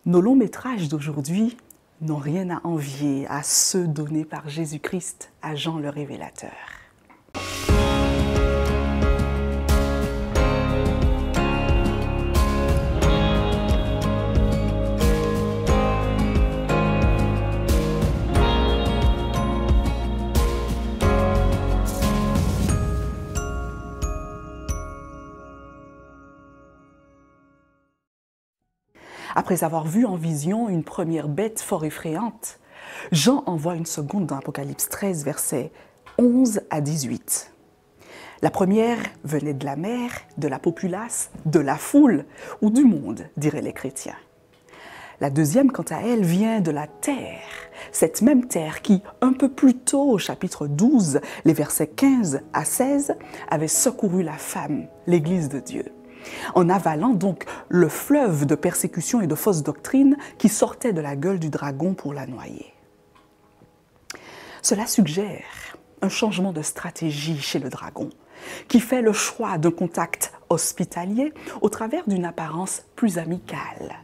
Nos longs métrages d'aujourd'hui n'ont rien à envier à ceux donnés par Jésus-Christ à Jean le Révélateur. Après avoir vu en vision une première bête fort effrayante, Jean en voit une seconde dans Apocalypse 13, versets 11 à 18. La première venait de la mer, de la populace, de la foule ou du monde, diraient les chrétiens. La deuxième, quant à elle, vient de la terre, cette même terre qui, un peu plus tôt, au chapitre 12, les versets 15 à 16, avait secouru la femme, l'Église de Dieu, en avalant donc le fleuve de persécution et de fausses doctrines qui sortait de la gueule du dragon pour la noyer. Cela suggère un changement de stratégie chez le dragon, qui fait le choix d'un contact hospitalier au travers d'une apparence plus amicale.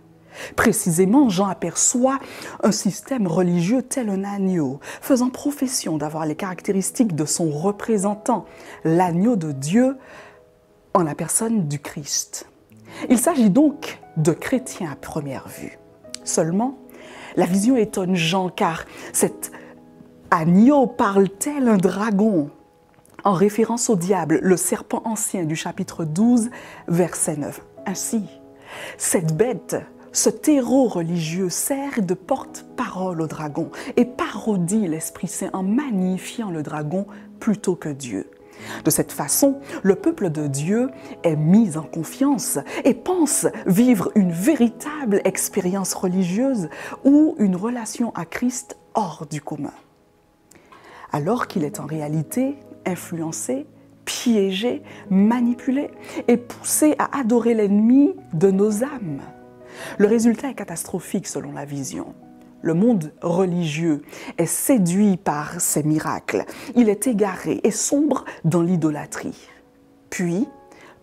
Précisément, Jean aperçoit un système religieux tel un agneau, faisant profession d'avoir les caractéristiques de son représentant, l'agneau de Dieu, en la personne du Christ. Il s'agit donc de chrétiens à première vue. Seulement, la vision étonne Jean car cet agneau parle tel un dragon, en référence au diable, le serpent ancien du chapitre 12, verset 9. Ainsi, cette bête, ce terreau religieux sert de porte-parole au dragon et parodie l'Esprit Saint en magnifiant le dragon plutôt que Dieu. De cette façon, le peuple de Dieu est mis en confiance et pense vivre une véritable expérience religieuse ou une relation à Christ hors du commun. Alors qu'il est en réalité influencé, piégé, manipulé et poussé à adorer l'ennemi de nos âmes. Le résultat est catastrophique selon la vision. Le monde religieux est séduit par ces miracles. Il est égaré et sombre dans l'idolâtrie. Puis,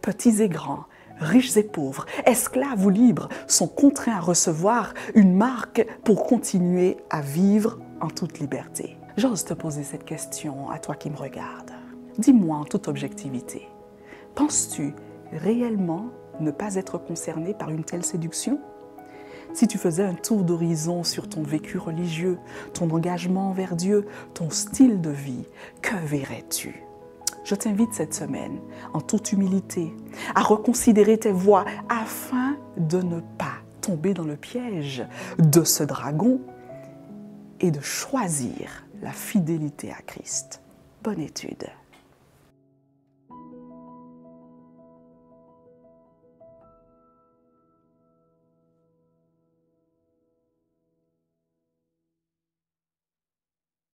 petits et grands, riches et pauvres, esclaves ou libres sont contraints à recevoir une marque pour continuer à vivre en toute liberté. J'ose te poser cette question à toi qui me regardes. Dis-moi en toute objectivité, penses-tu réellement ne pas être concerné par une telle séduction? Si tu faisais un tour d'horizon sur ton vécu religieux, ton engagement envers Dieu, ton style de vie, que verrais-tu? Je t'invite cette semaine, en toute humilité, à reconsidérer tes voies afin de ne pas tomber dans le piège de ce dragon et de choisir la fidélité à Christ. Bonne étude.